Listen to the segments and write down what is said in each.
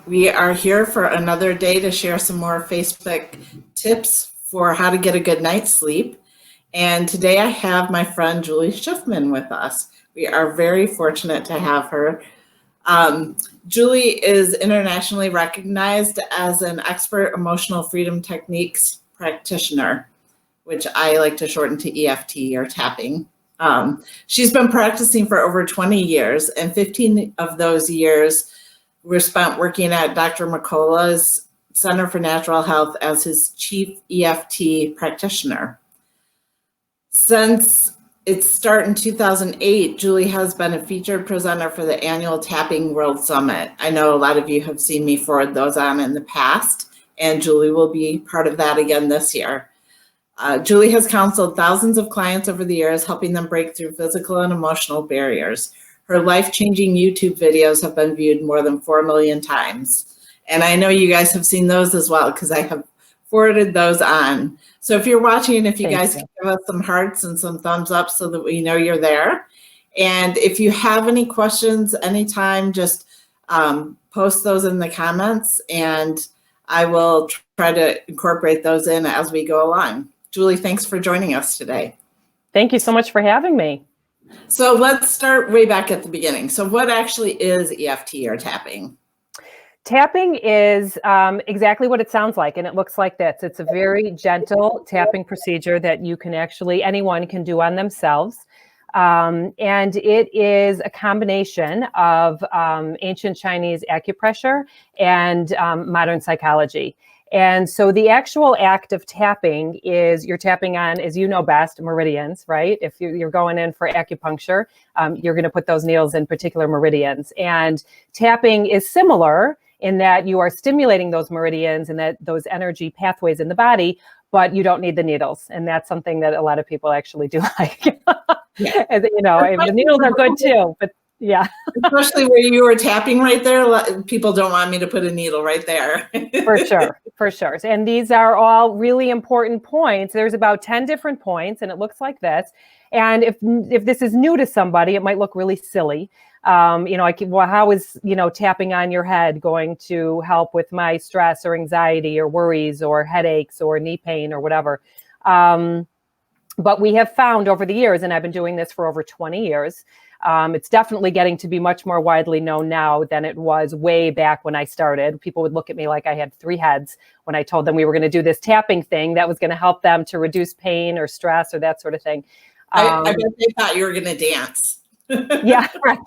We are here for another day to share some more Facebook tips for how to get a good night's sleep. And today I have my friend Julie Schiffman with us. We are very fortunate to have her. Julie is internationally recognized as an expert emotional freedom techniques practitioner, which I like to shorten to EFT or tapping. She's been practicing for over 20 years, and 15 of those years were spent working at Dr. McCullough's Center for Natural Health as his chief EFT practitioner. Since its start in 2008, Julie has been a featured presenter for the annual Tapping World Summit. I know a lot of you have seen me forward those on in the past, and Julie will be part of that again this year. Julie has counseled thousands of clients over the years, helping them break through physical and emotional barriers. Her life-changing YouTube videos have been viewed more than 4 million times. And I know you guys have seen those as well, because I have forwarded those on. So if you're watching, if you guys can give us some hearts and some thumbs up so that we know you're there. And if you have any questions anytime, just post those in the comments, and I will try to incorporate those in as we go along. Julie, thanks for joining us today. Thank you so much for having me. So let's start way back at the beginning. So what actually is EFT or tapping? Tapping is exactly what it sounds like, and it looks like this. It's a very gentle tapping procedure that you can actually, anyone can do on themselves. And it is a combination of ancient Chinese acupressure and modern psychology. And so the actual act of tapping is you're tapping on, as you know best, meridians, right? If you're going in for acupuncture, you're going to put those needles in particular meridians. And tapping is similar in that you are stimulating those meridians and that those energy pathways in the body, but you don't need the needles. And that's something that a lot of people actually do like. And, you know, the needles are good too, but yeah. Especially where you were tapping right there, people don't want me to put a needle right there. For sure. And these are all really important points. There's about 10 different points, and it looks like this. And if this is new to somebody, it might look really silly. Well, how is, tapping on your head going to help with my stress or anxiety or worries or headaches or knee pain or whatever? But we have found over the years, and I've been doing this for over 20 years, it's definitely getting to be much more widely known now than it was way back when I started. People would look at me like I had 3 heads when I told them we were going to do this tapping thing that was going to help them to reduce pain or stress or that sort of thing. I bet they thought you were going to dance. Yeah, right.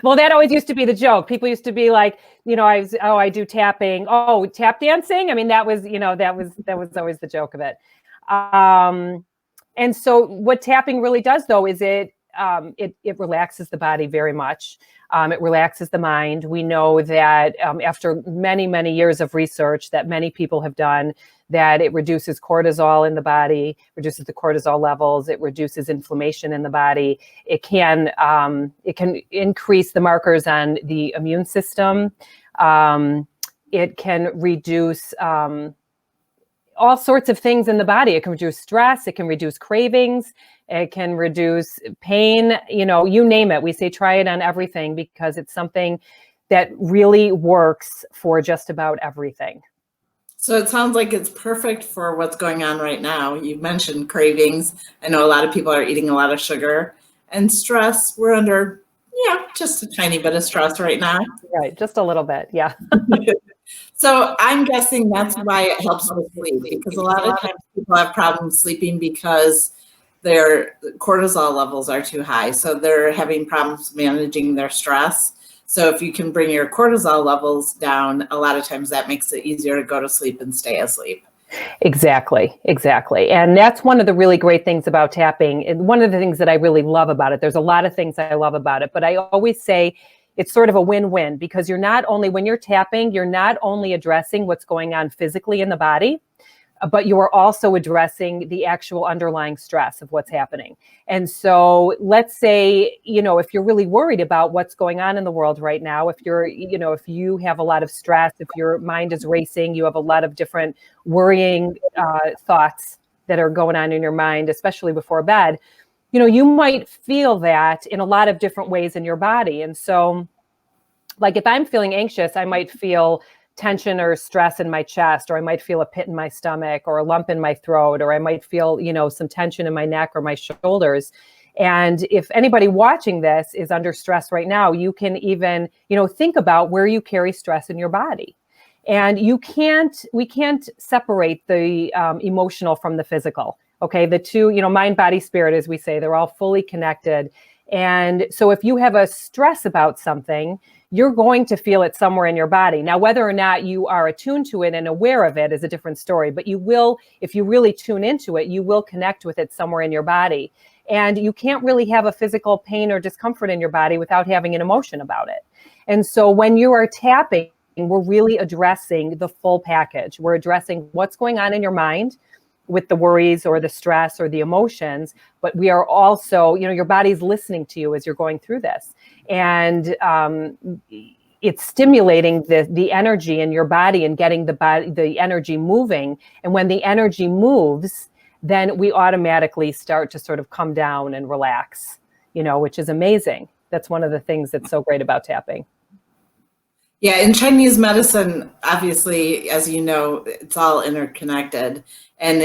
Well, that always used to be the joke. People used to be like, I do tapping. Oh, tap dancing. I mean, that was always the joke of it. And so what tapping really does, though, is it relaxes the body very much. It relaxes the mind. We know that after many, many years of research that many people have done, that it reduces cortisol in the body, reduces the cortisol levels, it reduces inflammation in the body. It can increase the markers on the immune system. It can reduce all sorts of things in the body. It can reduce stress. It can reduce cravings. It can reduce pain. You name it. We say try it on everything because it's something that really works for just about everything. So it sounds like it's perfect for what's going on right now. You mentioned cravings. I know a lot of people are eating a lot of sugar and stress. We're under, just a tiny bit of stress right now. Right. Just a little bit. Yeah. So I'm guessing that's why it helps with sleep, because a lot of times people have problems sleeping because their cortisol levels are too high. So they're having problems managing their stress. So if you can bring your cortisol levels down, a lot of times that makes it easier to go to sleep and stay asleep. Exactly. And that's one of the really great things about tapping. And one of the things that I really love about it, there's a lot of things I love about it, but I always say it's sort of a win-win, because when you're tapping, you're not only addressing what's going on physically in the body, but you are also addressing the actual underlying stress of what's happening. And so let's say, if you're really worried about what's going on in the world right now, if you have a lot of stress, if your mind is racing, you have a lot of different worrying thoughts that are going on in your mind, especially before bed, you might feel that in a lot of different ways in your body. And so Like if I'm feeling anxious, I might feel tension or stress in my chest, or I might feel a pit in my stomach or a lump in my throat, or I might feel, some tension in my neck or my shoulders. And if anybody watching this is under stress right now, you can even, think about where you carry stress in your body. And we can't separate the emotional from the physical. Okay. The two, mind, body, spirit, as we say, they're all fully connected. And so if you have a stress about something, you're going to feel it somewhere in your body. Now, whether or not you are attuned to it and aware of it is a different story, but you will, if you really tune into it, you will connect with it somewhere in your body. And you can't really have a physical pain or discomfort in your body without having an emotion about it. And so when you are tapping, we're really addressing the full package. We're addressing what's going on in your mind with the worries or the stress or the emotions, but we are also, your body's listening to you as you're going through this. And it's stimulating the energy in your body and getting the energy moving. And when the energy moves, then we automatically start to sort of come down and relax, which is amazing. That's one of the things that's so great about tapping. Yeah, in Chinese medicine, obviously, as you know, it's all interconnected, and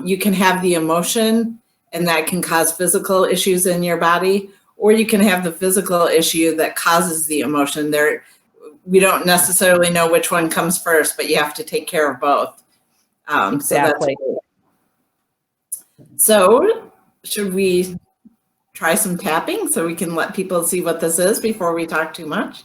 you can have the emotion, and that can cause physical issues in your body, or you can have the physical issue that causes the emotion. We don't necessarily know which one comes first, but you have to take care of both. Exactly. So should we try some tapping so we can let people see what this is before we talk too much?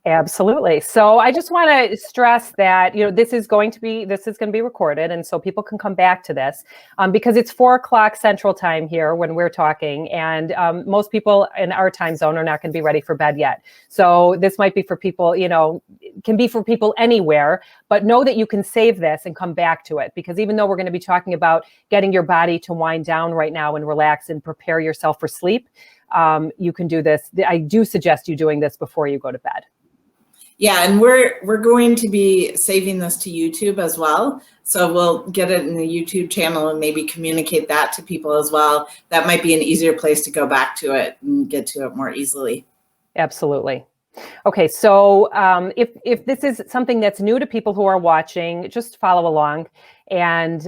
Absolutely. So I just want to stress that, this is going to be recorded. And so people can come back to this because it's 4:00 Central Time here when we're talking. And most people in our time zone are not going to be ready for bed yet. So this might be for people, can be for people anywhere, but know that you can save this and come back to it, because even though we're going to be talking about getting your body to wind down right now and relax and prepare yourself for sleep, you can do this. I do suggest you doing this before you go to bed. Yeah, and we're going to be saving this to YouTube as well. So we'll get it in the YouTube channel and maybe communicate that to people as well. That might be an easier place to go back to it and get to it more easily. Absolutely. Okay, so if this is something that's new to people who are watching, just follow along, and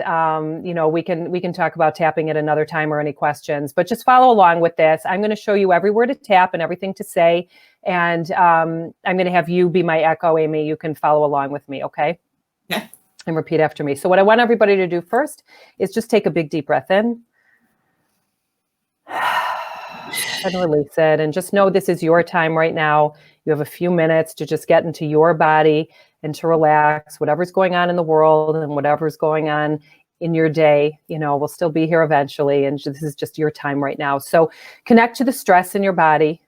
we can talk about tapping at another time or any questions. But just follow along with this. I'm going to show you everywhere to tap and everything to say, and I'm going to have you be my echo, Amy. You can follow along with me, okay? Yeah. And repeat after me. So what I want everybody to do first is just take a big deep breath in. And release it, and just know this is your time right now. You have a few minutes to just get into your body and to relax. Whatever's going on in the world and whatever's going on in your day, we'll still be here eventually, and this is just your time right now. So connect to the stress in your body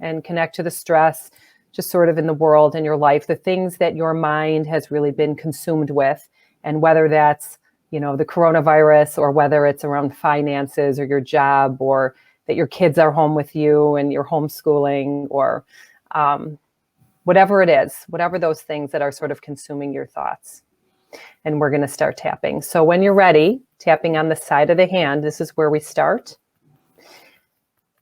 and connect to the stress just sort of in the world, in your life, the things that your mind has really been consumed with, and whether that's, the coronavirus, or whether it's around finances or your job, or that your kids are home with you and you're homeschooling, or whatever it is, whatever those things that are sort of consuming your thoughts. And we're going to start tapping. So when you're ready, tapping on the side of the hand, this is where we start.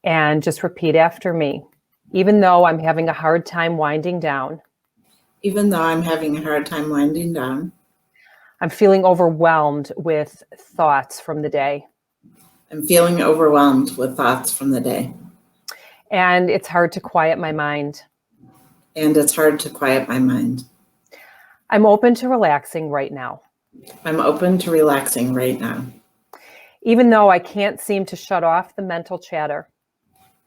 And just repeat after me. Even though I'm having a hard time winding down. Even though I'm having a hard time winding down. I'm feeling overwhelmed with thoughts from the day. I'm feeling overwhelmed with thoughts from the day. And it's hard to quiet my mind. And it's hard to quiet my mind. I'm open to relaxing right now. I'm open to relaxing right now. Even though I can't seem to shut off the mental chatter.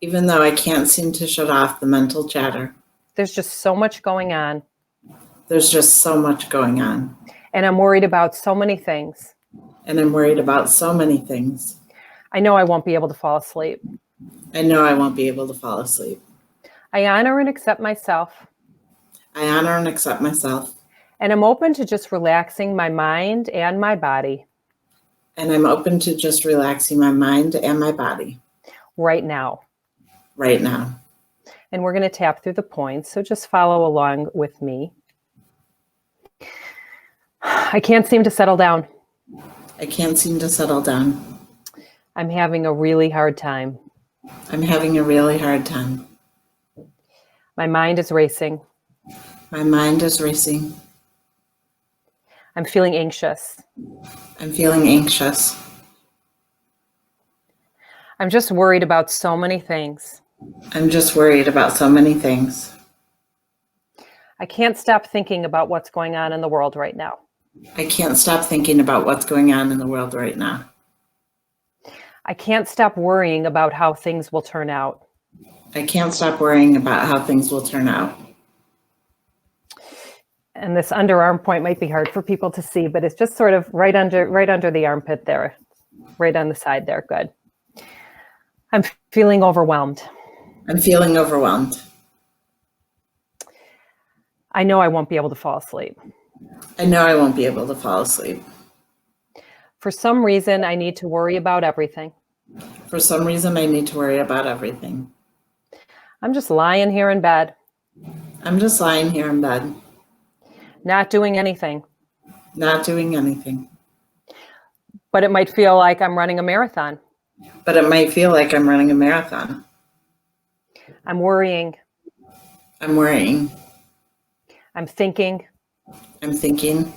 Even though I can't seem to shut off the mental chatter. There's just so much going on. There's just so much going on. And I'm worried about so many things. And I'm worried about so many things. I know I won't be able to fall asleep. I know I won't be able to fall asleep. I honor and accept myself. I honor and accept myself. And I'm open to just relaxing my mind and my body. And I'm open to just relaxing my mind and my body. Right now. Right now. And we're going to tap through the points. So just follow along with me. I can't seem to settle down. I can't seem to settle down. I'm having a really hard time. I'm having a really hard time. My mind is racing. My mind is racing. I'm feeling anxious. I'm feeling anxious. I'm just worried about so many things. I'm just worried about so many things. I can't stop thinking about what's going on in the world right now. I can't stop thinking about what's going on in the world right now. I can't stop worrying about how things will turn out. I can't stop worrying about how things will turn out. And this underarm point might be hard for people to see, but it's just sort of right under the armpit there, right on the side there. Good. I'm feeling overwhelmed. I'm feeling overwhelmed. I know I won't be able to fall asleep. I know I won't be able to fall asleep. For some reason, I need to worry about everything. For some reason, I need to worry about everything. I'm just lying here in bed. I'm just lying here in bed. Not doing anything. Not doing anything. But it might feel like I'm running a marathon. But it might feel like I'm running a marathon. I'm worrying. I'm worrying. I'm thinking. I'm thinking.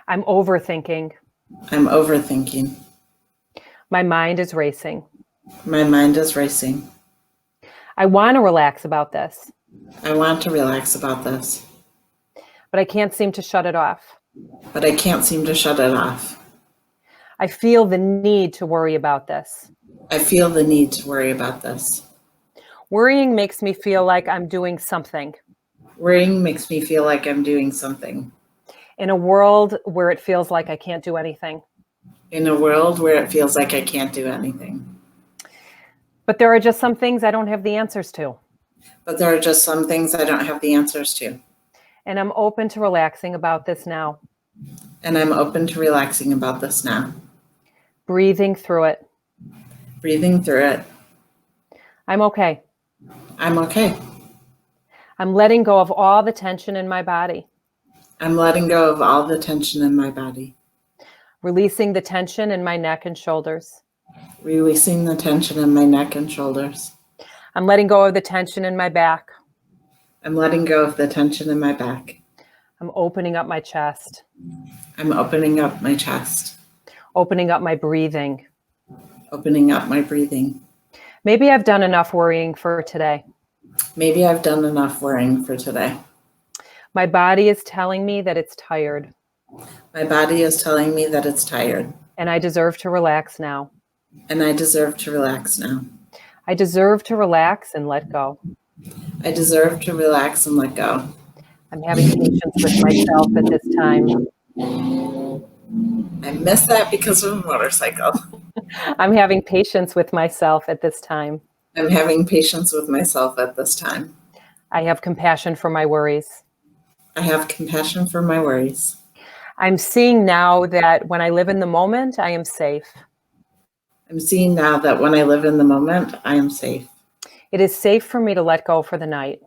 I'm overthinking. I'm overthinking. My mind is racing. My mind is racing. I want to relax about this. I want to relax about this. But I can't seem to shut it off. But I can't seem to shut it off. I feel the need to worry about this. I feel the need to worry about this. Worrying makes me feel like I'm doing something. Worrying makes me feel like I'm doing something. In a world where it feels like I can't do anything. In a world where it feels like I can't do anything. But there are just some things I don't have the answers to. But there are just some things I don't have the answers to. And I'm open to relaxing about this now. And I'm open to relaxing about this now. Breathing through it. Breathing through it. I'm okay. I'm okay. I'm letting go of all the tension in my body. I'm letting go of all the tension in my body. Releasing the tension in my neck and shoulders. Releasing the tension in my neck and shoulders. I'm letting go of the tension in my back. I'm letting go of the tension in my back. I'm opening up my chest. I'm opening up my chest. Opening up my breathing. Opening up my breathing. Maybe I've done enough worrying for today. Maybe I've done enough worrying for today. My body is telling me that it's tired. My body is telling me that it's tired. And I deserve to relax now. And I deserve to relax now. I deserve to relax and let go. I deserve to relax and let go. I'm having patience with myself at this time. I missed that because of a motorcycle. I'm having patience with myself at this time. I'm having patience with myself at this time. I have compassion for my worries. I have compassion for my worries. I'm seeing now that when I live in the moment, I am safe. I'm seeing now that when I live in the moment, I am safe. It is safe for me to let go for the night.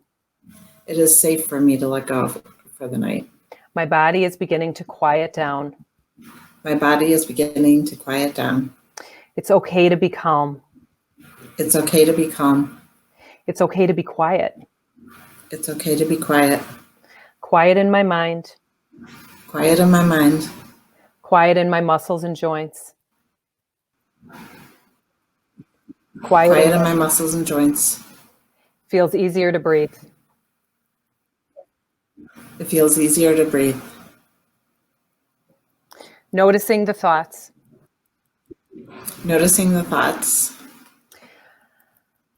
It is safe for me to let go for the night. My body is beginning to quiet down. My body is beginning to quiet down. It's okay to be calm. It's okay to be calm. It's okay to be quiet. It's okay to be quiet. Quiet in my mind. Quiet in my mind. Quiet in my muscles and joints. Quiet in my muscles and joints. Feels easier to breathe. It feels easier to breathe. Noticing the thoughts. Noticing the thoughts.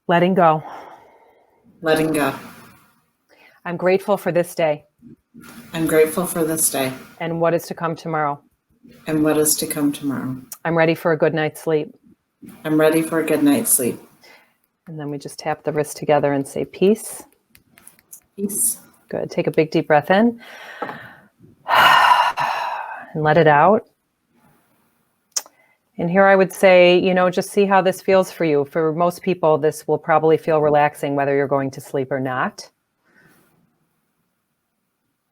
Letting go. Letting go. I'm grateful for this day. I'm grateful for this day. And what is to come tomorrow. And what is to come tomorrow. I'm ready for a good night's sleep. I'm ready for a good night's sleep. And then we just tap the wrist together and say peace. Peace. Good. Take a big deep breath in. And let it out. And here I would say, just see how this feels for you. For most people, this will probably feel relaxing whether you're going to sleep or not.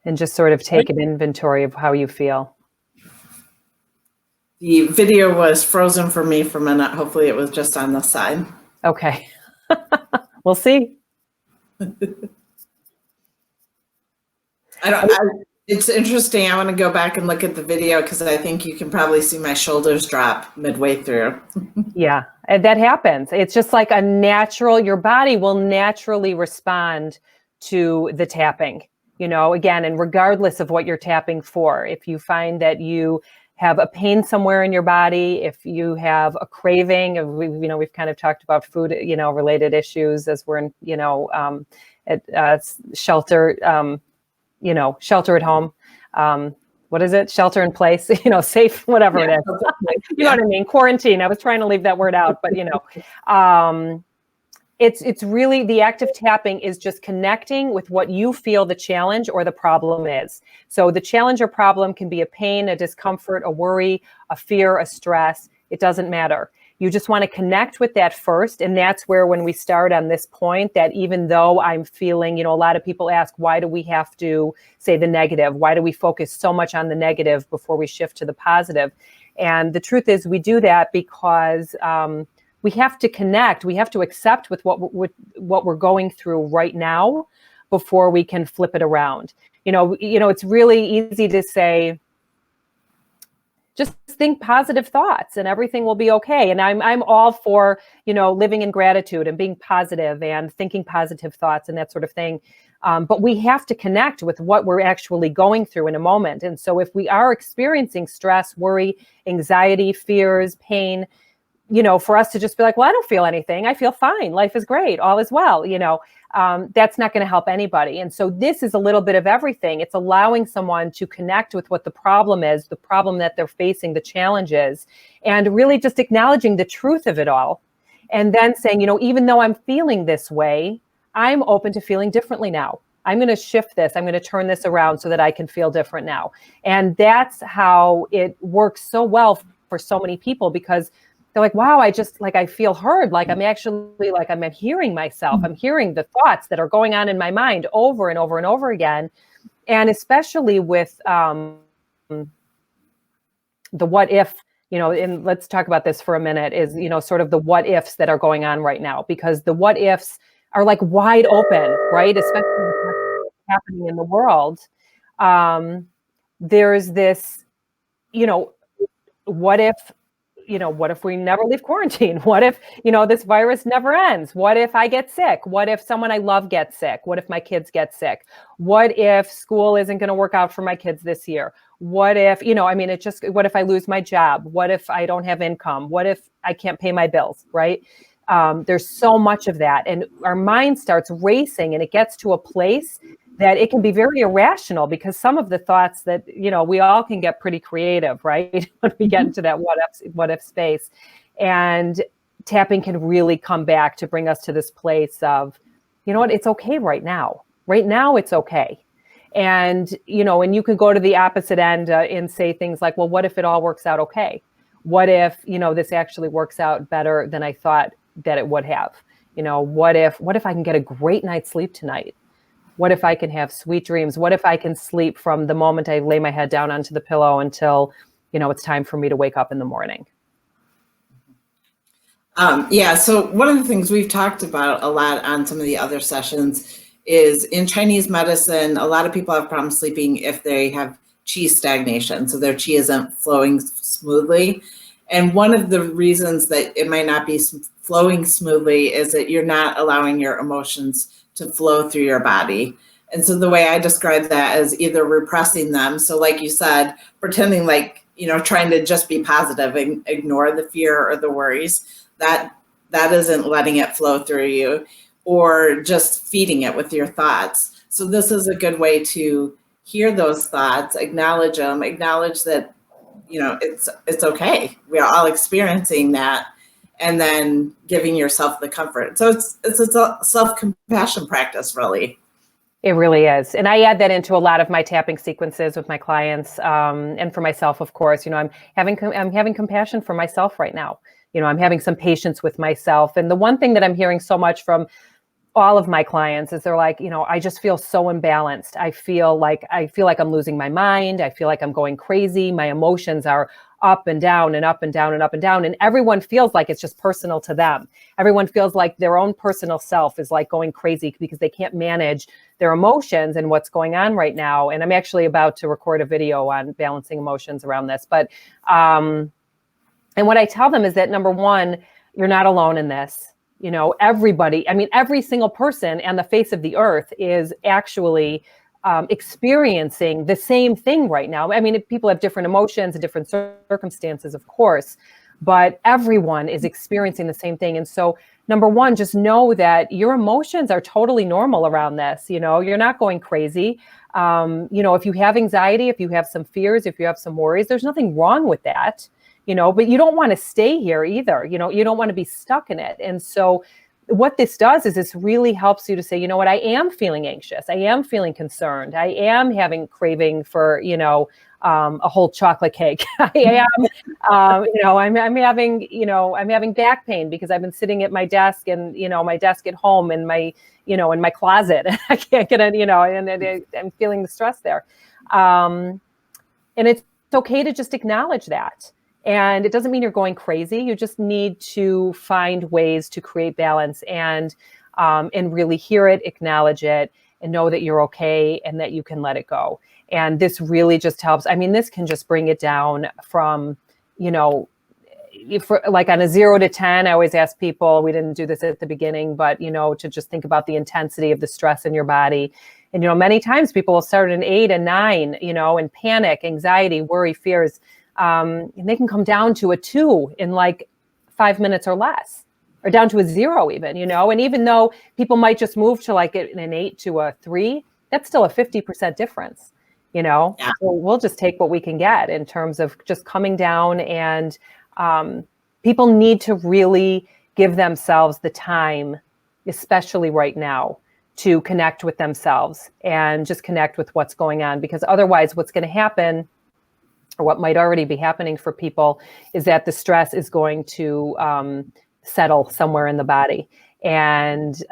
And just sort of take an inventory of how you feel. The video was frozen for me for a minute. Hopefully it was just on the side. Okay. We'll see. It's interesting. I want to go back and look at the video because I think you can probably see my shoulders drop midway through. Yeah, and that happens. It's just like a natural, your body will naturally respond to the tapping, again, and regardless of what you're tapping for. If you find that you have a pain somewhere in your body, if you have a craving, we've kind of talked about food, related issues as we're in, at shelter, shelter at home. What is it? Shelter in place, safe, whatever it is. You know what I mean? Quarantine. I was trying to leave that word out, but it's really, the act of tapping is just connecting with what you feel the challenge or the problem is. So the challenge or problem can be a pain, a discomfort, a worry, a fear, a stress. It doesn't matter. You just want to connect with that first. And that's where, when we start on this point, that even though I'm feeling, a lot of people ask, why do we have to say the negative? Why do we focus so much on the negative before we shift to the positive? And the truth is, we do that because we have to connect. We have to accept with what we're going through right now before we can flip it around. It's really easy to say, just think positive thoughts and everything will be okay. And I'm all for, living in gratitude and being positive and thinking positive thoughts and that sort of thing. But we have to connect with what we're actually going through in a moment. And so if we are experiencing stress, worry, anxiety, fears, pain, for us to just be like, well, I don't feel anything. I feel fine. Life is great. All is well. That's not going to help anybody. And so this is a little bit of everything. It's allowing someone to connect with what the problem is, the problem that they're facing, the challenges, and really just acknowledging the truth of it all. And then saying, even though I'm feeling this way, I'm open to feeling differently now. I'm going to shift this. I'm going to turn this around so that I can feel different now. And that's how it works so well for so many people, because they're like, wow, I feel heard. Like I'm actually, I'm hearing myself. I'm hearing the thoughts that are going on in my mind over and over and over again. And especially with the what if, and let's talk about this for a minute, is, sort of the what ifs that are going on right now, because the what ifs are like wide open, right? Especially with what's happening in the world. There's this, what if we never leave quarantine? What if, this virus never ends? What if I get sick? What if someone I love gets sick? What if my kids get sick? What if school isn't going to work out for my kids this year? What if, what if I lose my job? What if I don't have income? What if I can't pay my bills, right? There's so much of that. And our mind starts racing, and it gets to a place that it can be very irrational, because some of the thoughts that, we all can get pretty creative, right? When we get into that what if space. And tapping can really come back to bring us to this place of, it's okay right now. Right now, it's okay. And, and you can go to the opposite end and say things like, well, what if it all works out okay? What if, this actually works out better than I thought that it would have? What if I can get a great night's sleep tonight? What if I can have sweet dreams? What if I can sleep from the moment I lay my head down onto the pillow until, it's time for me to wake up in the morning? So one of the things we've talked about a lot on some of the other sessions is, in Chinese medicine, a lot of people have problems sleeping if they have qi stagnation. So their qi isn't flowing smoothly. And one of the reasons that it might not be flowing smoothly is that you're not allowing your emotions to flow through your body. And so the way I describe that is either repressing them. So like you said, pretending like, trying to just be positive and ignore the fear or the worries, that isn't letting it flow through you, or just feeding it with your thoughts. So this is a good way to hear those thoughts, acknowledge them, acknowledge that, it's okay. We are all experiencing that. And then giving yourself the comfort. So it's a self-compassion practice, really. It really is. And I add that into a lot of my tapping sequences with my clients, and for myself, of course. I'm having compassion for myself right now. I'm having some patience with myself. And the one thing that I'm hearing so much from all of my clients is they're like, I just feel so imbalanced. I feel like I'm losing my mind. I feel like I'm going crazy. My emotions are up and down and up and down and up and down. And everyone feels like it's just personal to them. Everyone feels like their own personal self is like going crazy because they can't manage their emotions and what's going on right now. And I'm actually about to record a video on balancing emotions around this. But, and what I tell them is that, number one, you're not alone in this. Everybody, I mean, every single person on the face of the earth is actually experiencing the same thing right now. I mean, people have different emotions and different circumstances, of course, but everyone is experiencing the same thing. And so, number one, just know that your emotions are totally normal around this. You're not going crazy. If you have anxiety, if you have some fears, if you have some worries, there's nothing wrong with that. But you don't want to stay here either. You don't want to be stuck in it. And so what this does is this really helps you to say, you know what, I am feeling anxious. I am feeling concerned. I am having craving for, a whole chocolate cake. I am, I'm having back pain because I've been sitting at my desk and, my desk at home and my, in my closet. I can't get it, and I'm feeling the stress there. And it's okay to just acknowledge that. And it doesn't mean you're going crazy. You just need to find ways to create balance and really hear it, acknowledge it, and know that you're okay and that you can let it go. And this really just helps. I mean, this can just bring it down from, if like on a 0 to 10, I always ask people, we didn't do this at the beginning, but, to just think about the intensity of the stress in your body. And, many times people will start at an 8 and 9, and panic, anxiety, worry, fears. And they can come down to a 2 in like 5 minutes or less, or down to a 0 even, and even though people might just move to like an 8 to a 3, that's still a 50% difference, Yeah. So we'll just take what we can get in terms of just coming down, and people need to really give themselves the time, especially right now, to connect with themselves and just connect with what's going on, because otherwise what's going to happen, or what might already be happening for people, is that the stress is going to settle somewhere in the body. And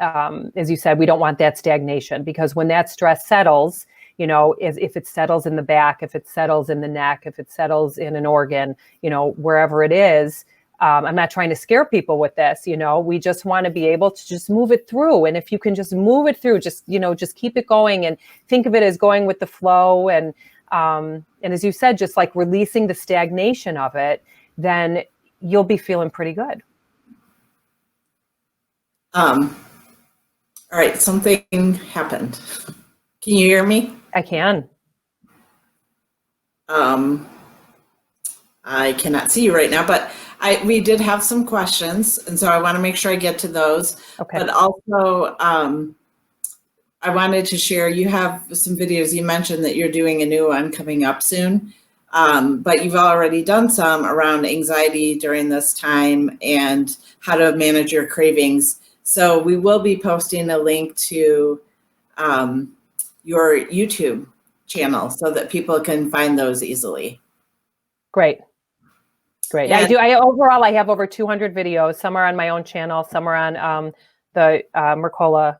as you said, we don't want that stagnation, because when that stress settles, if it settles in the back, if it settles in the neck, if it settles in an organ, wherever it is, I'm not trying to scare people with this, we just want to be able to just move it through. And if you can just move it through, just keep it going and think of it as going with the flow. And as you said, just like releasing the stagnation of it, then you'll be feeling pretty good. All right, something happened. Can you hear me? I can. I cannot see you right now, but we did have some questions, and so I want to make sure I get to those. Okay. But also, I wanted to share, you have some videos. You mentioned that you're doing a new one coming up soon, but you've already done some around anxiety during this time and how to manage your cravings. So we will be posting a link to your YouTube channel so that people can find those easily. Great. And Overall, I have over 200 videos. Some are on my own channel, some are on the Mercola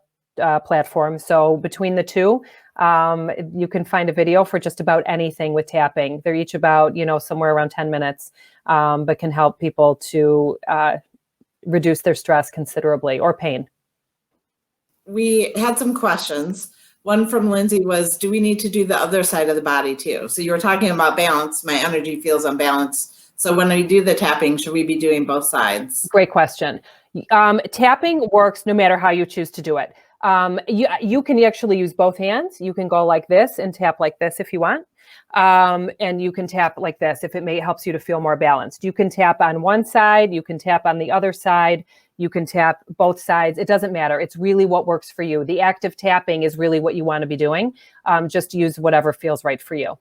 platform. So between the two, you can find a video for just about anything with tapping. They're each about, somewhere around 10 minutes, but can help people to reduce their stress considerably, or pain. We had some questions. One from Lindsay was, do we need to do the other side of the body too? So you were talking about balance. My energy feels unbalanced. So when we do the tapping, should we be doing both sides? Great question. Tapping works no matter how you choose to do it. You can actually use both hands. You can go like this and tap like this if you want. And you can tap like this if it helps you to feel more balanced. You can tap on one side, you can tap on the other side, you can tap both sides. It doesn't matter. It's really what works for you. The active tapping is really what you want to be doing. Just use whatever feels right for you.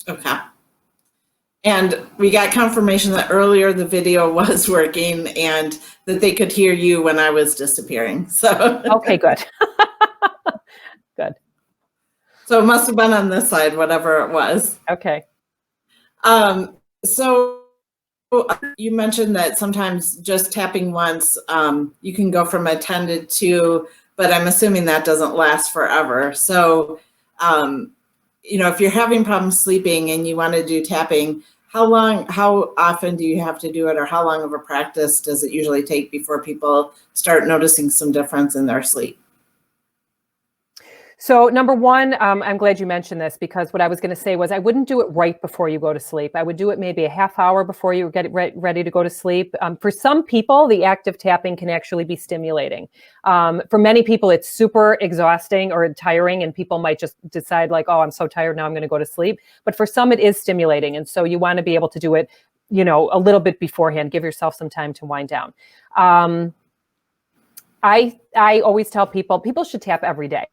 Okay. And we got confirmation that earlier the video was working and that they could hear you when I was disappearing. So okay, good. Good. So it must have been on this side, whatever it was. Okay. So you mentioned that sometimes just tapping once, you can go from a 10 to 2 but I'm assuming that doesn't last forever. So, if you're having problems sleeping and you want to do tapping, how often do you have to do it, or how long of a practice does it usually take before people start noticing some difference in their sleep? So number one, I'm glad you mentioned this, because what I was going to say was I wouldn't do it right before you go to sleep. I would do it maybe a half hour before you get ready to go to sleep. For some people, the act of tapping can actually be stimulating. For many people, it's super exhausting or tiring, and people might just decide like, oh, I'm so tired now, I'm going to go to sleep. But for some, it is stimulating. And so you want to be able to do it, a little bit beforehand. Give yourself some time to wind down. I always tell people should tap every day.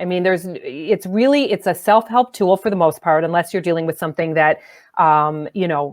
I mean, it's a self-help tool for the most part, unless you're dealing with something that,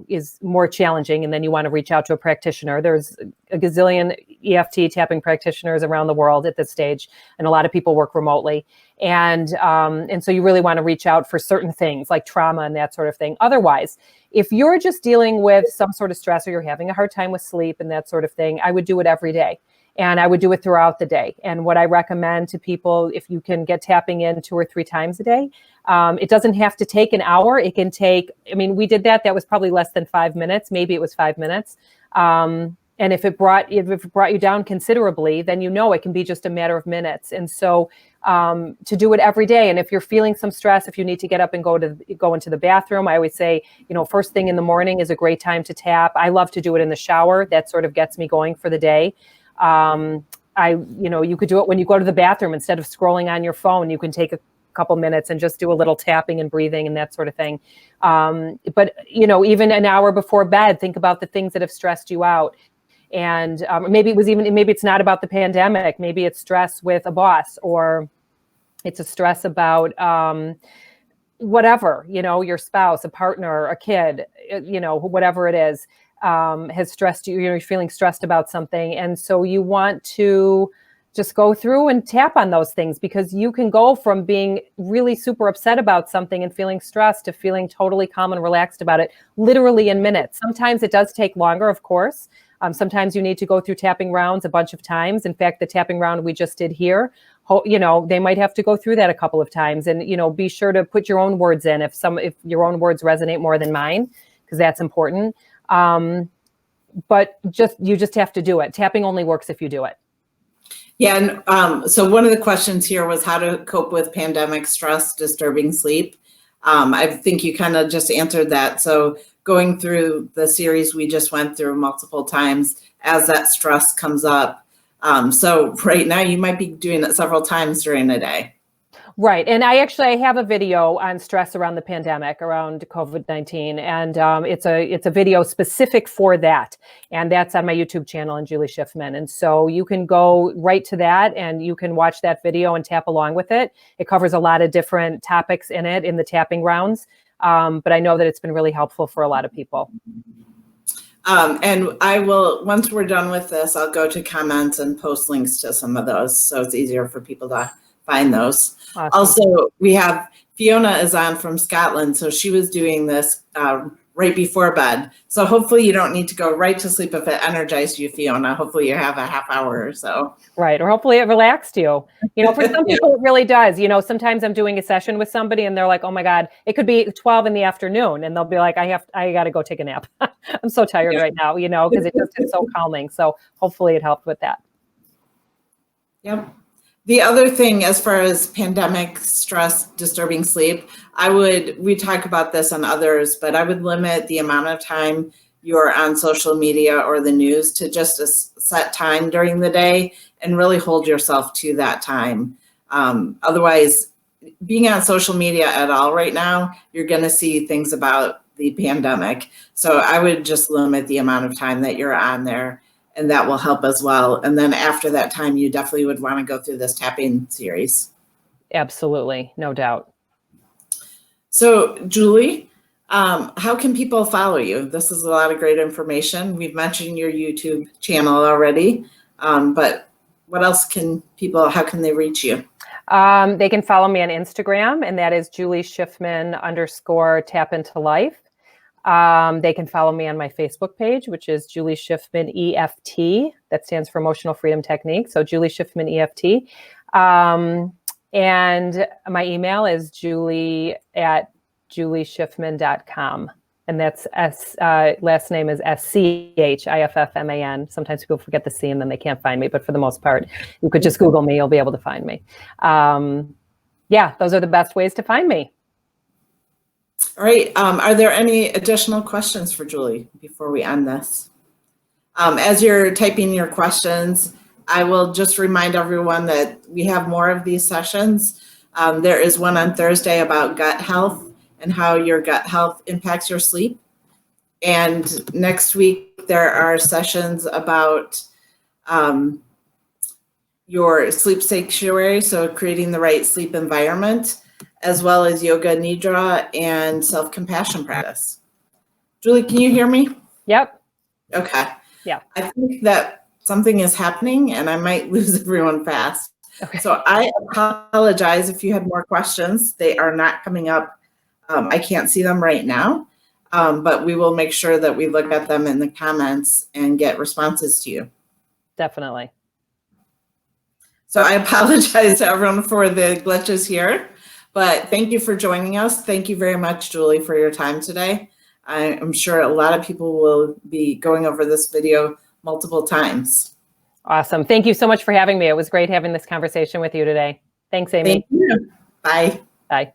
is more challenging, and then you want to reach out to a practitioner. There's a gazillion EFT tapping practitioners around the world at this stage, and a lot of people work remotely. And so you really want to reach out for certain things like trauma and that sort of thing. Otherwise, if you're just dealing with some sort of stress, or you're having a hard time with sleep and that sort of thing, I would do it every day. And I would do it throughout the day. And what I recommend to people, if you can get tapping in 2 or 3 times a day, it doesn't have to take an hour. It can take, we did that. That was probably less than 5 minutes. Maybe it was 5 minutes. And if it brought you down considerably, then it can be just a matter of minutes. And so to do it every day. And if you're feeling some stress, if you need to get up and go into the bathroom, I always say, first thing in the morning is a great time to tap. I love to do it in the shower. That sort of gets me going for the day. You could do it when you go to the bathroom. Instead of scrolling on your phone, you can take a couple minutes and just do a little tapping and breathing and that sort of thing. But even an hour before bed, think about the things that have stressed you out. And maybe it's not about the pandemic. Maybe it's stress with a boss, or it's a stress about whatever, your spouse, a partner, a kid, whatever it is. Has stressed you, you're feeling stressed about something. And so you want to just go through and tap on those things, because you can go from being really super upset about something and feeling stressed to feeling totally calm and relaxed about it, literally in minutes. Sometimes it does take longer, of course. Sometimes you need to go through tapping rounds a bunch of times. In fact, the tapping round we just did here, they might have to go through that a couple of times. And, be sure to put your own words in if your own words resonate more than mine, because that's important. But you just have to do it. Tapping only works if you do it. Yeah. And so one of the questions here was how to cope with pandemic stress disturbing sleep. I think you kind of just answered that. So going through the series we just went through multiple times as that stress comes up. So right now you might be doing it several times during a day. Right. And I have a video on stress around the pandemic, around COVID-19. And it's a video specific for that. And that's on my YouTube channel, and Julie Schiffman. And so you can go right to that and you can watch that video and tap along with it. It covers a lot of different topics in the tapping rounds. But I know that it's been really helpful for a lot of people. And I will, once we're done with this, I'll go to comments and post links to some of those, so it's easier for people to find those. Awesome. Also, we have Fiona is on from Scotland, so she was doing this right before bed. So hopefully you don't need to go right to sleep if it energized you, Fiona. Hopefully you have a half hour or so. Right. Or hopefully it relaxed you. For some people it really does. Sometimes I'm doing a session with somebody and they're like, oh my God, it could be 12 in the afternoon. And they'll be like, I got to go take a nap. I'm so tired right now, because it just is so calming. So hopefully it helped with that. Yep. The other thing, as far as pandemic stress disturbing sleep, we talk about this on others, but I would limit the amount of time you're on social media or the news to just a set time during the day, and really hold yourself to that time. Otherwise, being on social media at all right now, you're going to see things about the pandemic. So I would just limit the amount of time that you're on there, and that will help as well. And then after that time, you definitely would want to go through this tapping series. Absolutely. No doubt. So Julie, how can people follow you? This is a lot of great information. We've mentioned your YouTube channel already, but what else how can they reach you? They can follow me on Instagram, and that is Julie Schiffman _tap into life. They can follow me on my Facebook page, which is Julie Schiffman EFT. That stands for Emotional Freedom Technique. So Julie Schiffman EFT. And my email is julie@julieschiffman.com. And that's last name is Schiffman. Sometimes people forget the C and then they can't find me, but for the most part, you could just Google me, you'll be able to find me. Yeah, those are the best ways to find me. All right. Are there any additional questions for Julie before we end this? As you're typing your questions, I will just remind everyone that we have more of these sessions. There is one on Thursday about gut health and how your gut health impacts your sleep. And next week, there are sessions about your sleep sanctuary, so creating the right sleep environment, as well as yoga nidra and self-compassion practice. Julie, can you hear me? Yep. Okay. Yeah. I think that something is happening and I might lose everyone fast. Okay. So I apologize if you had more questions. They are not coming up. I can't see them right now, but we will make sure that we look at them in the comments and get responses to you. Definitely. So I apologize to everyone for the glitches here, but thank you for joining us. Thank you very much, Julie, for your time today. I'm sure a lot of people will be going over this video multiple times. Awesome. Thank you so much for having me. It was great having this conversation with you today. Thanks, Amy. Thank you. Bye. Bye.